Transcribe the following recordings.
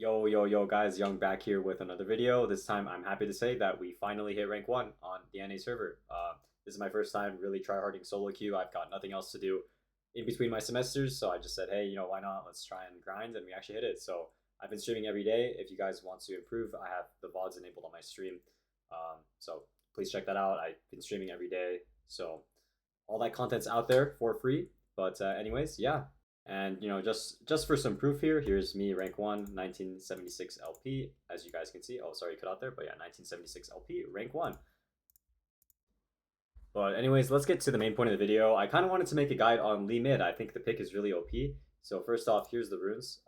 Yo guys, Young back here with another video. This time I'm happy to say that we finally hit rank 1 on the NA server. This is my first time really tryharding solo queue. I've got nothing else to do in between my semesters, so I just said, hey, why not? Let's try and grind, and we actually hit it. So I've been streaming every day. If you guys want to improve, I have the VODs enabled on my stream. So please check that out. I've been streaming every day, so all that content's out there for free. But anyways, yeah. And just for some proof here, here's me rank 1, 1976 LP, as you guys can see. Oh, sorry, cut out there, but yeah, 1976 LP, rank 1. But anyways, let's get to the main point of the video. I kind of wanted to make a guide on Lee mid. I think the pick is really OP. So first off, here's the runes.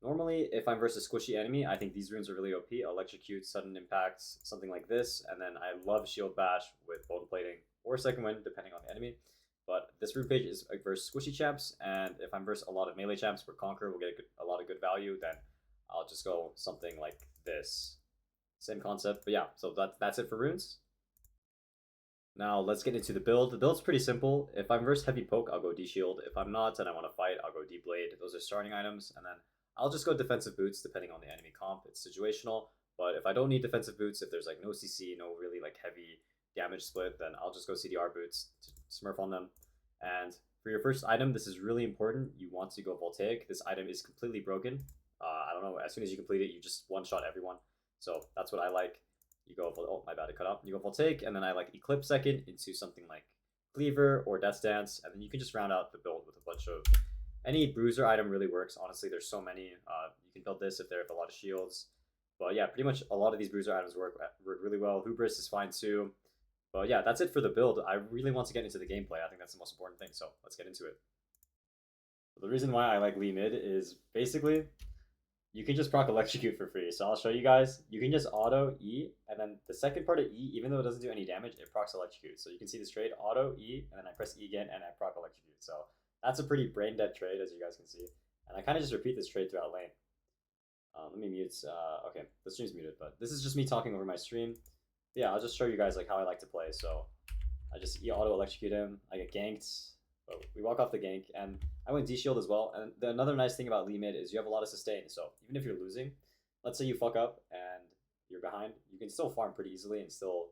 Normally, if I'm versus squishy enemy, I think these runes are really OP. Electrocute, sudden impacts, something like this. And then I love shield bash with bone plating or second wind, depending on the enemy. But this rune page is versus squishy champs, and if I'm versus a lot of melee champs where Conquer will get a lot of good value, then I'll just go something like this. Same concept, but yeah, so that's it for runes. Now let's get into the build. The build's pretty simple. If I'm versus heavy poke, I'll go D-shield. If I'm not and I want to fight, I'll go D-blade. Those are starting items, and then I'll just go defensive boots depending on the enemy comp. It's situational, but if I don't need defensive boots, if there's like no CC, no really like heavy damage split, then I'll just go CDR boots to smurf on them. And for your first item, this is really important. You want to go Voltaic. This item is completely broken. I don't know, as soon as you complete it, you just one-shot everyone. So that's what I like. You go, oh, my bad, it cut out. You go Voltaic, and then I like Eclipse second into something like Cleaver or Death Dance, and then you can just round out the build with a bunch of... Any bruiser item really works. Honestly, there's so many. You can build this if they have a lot of shields. But yeah, pretty much a lot of these bruiser items work really well. Hubris is fine too. But yeah, that's it for the build. I really want to get into the gameplay. I think that's the most important thing, so let's get into it. The reason why I like Lee mid is basically you can just proc Electrocute for free. So I'll show you guys. You can just auto E, and then the second part of E, even though it doesn't do any damage, it procs Electrocute. So you can see this trade, auto E, and then I press E again, and I proc Electrocute. So that's a pretty brain dead trade, as you guys can see. And I kind of just repeat this trade throughout lane. Let me mute. Okay, the stream's muted, but this is just me talking over my stream. Yeah, I'll just show you guys like how I like to play. So I just auto electrocute him. I get ganked, but we walk off the gank, and I went D shield as well. And another nice thing about Lee mid is you have a lot of sustain. So even if you're losing, let's say you fuck up and you're behind, you can still farm pretty easily and still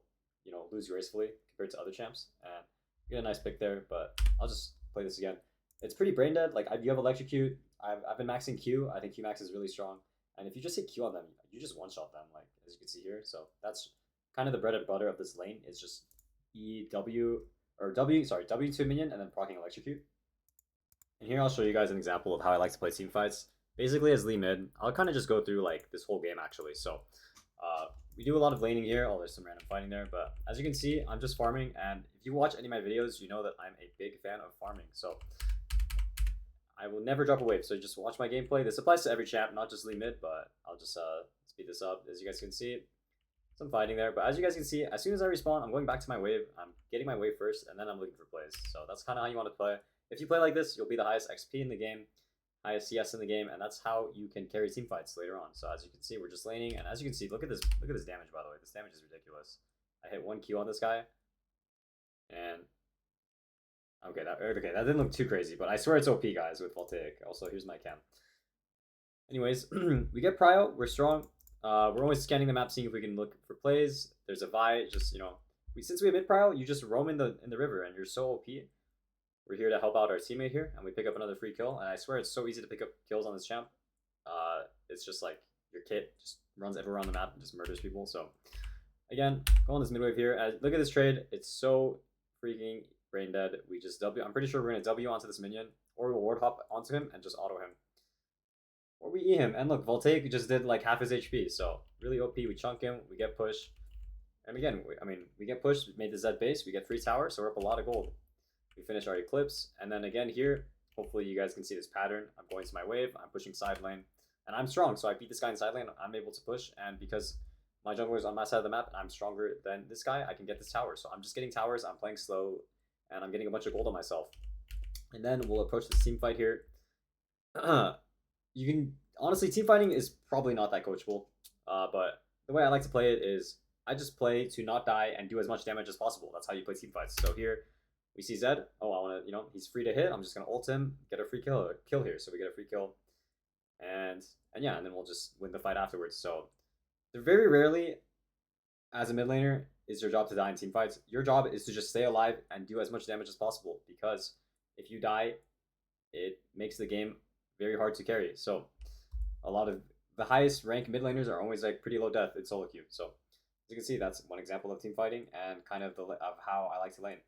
lose gracefully compared to other champs. And you get a nice pick there. But I'll just play this again. It's pretty brain dead. Like you have electrocute. I've been maxing Q. I think Q max is really strong. And if you just hit Q on them, you just one shot them, like as you can see here. So that's kind of the bread and butter of this lane. Is just W to a minion and then proccing electrocute. And here I'll show you guys an example of how I like to play team fights. Basically as Lee mid, I'll kind of just go through like this whole game actually. So we do a lot of laning here. Oh, there's some random fighting there, but as you can see, I'm just farming. And if you watch any of my videos, you know that I'm a big fan of farming. So I will never drop a wave. So just watch my gameplay. This applies to every champ, not just Lee mid, but I'll just speed this up. As you guys can see, some fighting there, but as you guys can see, as soon as I respawn, I'm going back to my wave. I'm getting my wave first, and then I'm looking for plays. So that's kind of how you want to play. If you play like this, you'll be the highest XP in the game, highest CS in the game, and that's how you can carry team fights later on. So as you can see, we're just laning, and as you can see, look at this damage, by the way. This damage is ridiculous. I hit 1 Q on this guy, and okay, that didn't look too crazy, but I swear it's OP, guys, with Voltaic. Also, here's my cam. Anyways, we get prio, we're strong. We're always scanning the map, seeing if we can look for plays. There's a Vi, just since we have mid prio, you just roam in the river, and you're so OP. We're here to help out our teammate here, and we pick up another free kill. And I swear it's so easy to pick up kills on this champ. It's just like your kit just runs everywhere on the map and just murders people. So again, go on this mid wave here. Look at this trade. It's so freaking brain dead. We just W. I'm pretty sure we're gonna W onto this minion, or we'll ward hop onto him and just auto him. Or we E him, and look, Voltaic just did like half his HP, so really OP. We chunk him, we get push, and again, we get pushed, we made the Z base, we get free tower, so we're up a lot of gold. We finish our Eclipse, and then again here, hopefully you guys can see this pattern. I'm going to my wave, I'm pushing side lane, and I'm strong, so I beat this guy in side lane, I'm able to push, and because my jungler is on my side of the map, and I'm stronger than this guy, I can get this tower. So I'm just getting towers, I'm playing slow, and I'm getting a bunch of gold on myself. And then we'll approach this team fight here. You can honestly, team fighting is probably not that coachable, but the way I like to play it is I just play to not die and do as much damage as possible. That's how you play team fights. So here we see Zed. Oh, I want to, he's free to hit. I'm just gonna ult him, get a free kill here. So we get a free kill, and yeah, and then we'll just win the fight afterwards. So they're very rarely, as a mid laner, is your job to die in team fights. Your job is to just stay alive and do as much damage as possible, because if you die, it makes the game very hard to carry. So a lot of the highest rank mid laners are always like pretty low death in solo queue. So as you can see, that's one example of team fighting and kind of of how I like to lane.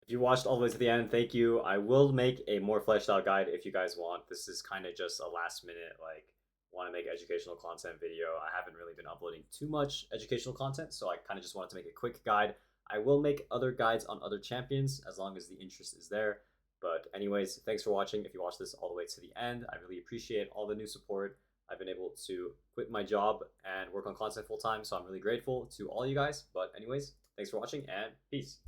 If you watched all the way to the end, thank you. I will make a more fleshed out guide if you guys want. This is kind of just a last minute, like, want to make educational content video. I haven't really been uploading too much educational content, so I kind of just wanted to make a quick guide. I will make other guides on other champions as long as the interest is there. But anyways, thanks for watching. If you watched this all the way to the end, I really appreciate all the new support. I've been able to quit my job and work on content full time, so I'm really grateful to all you guys. But anyways, thanks for watching and peace.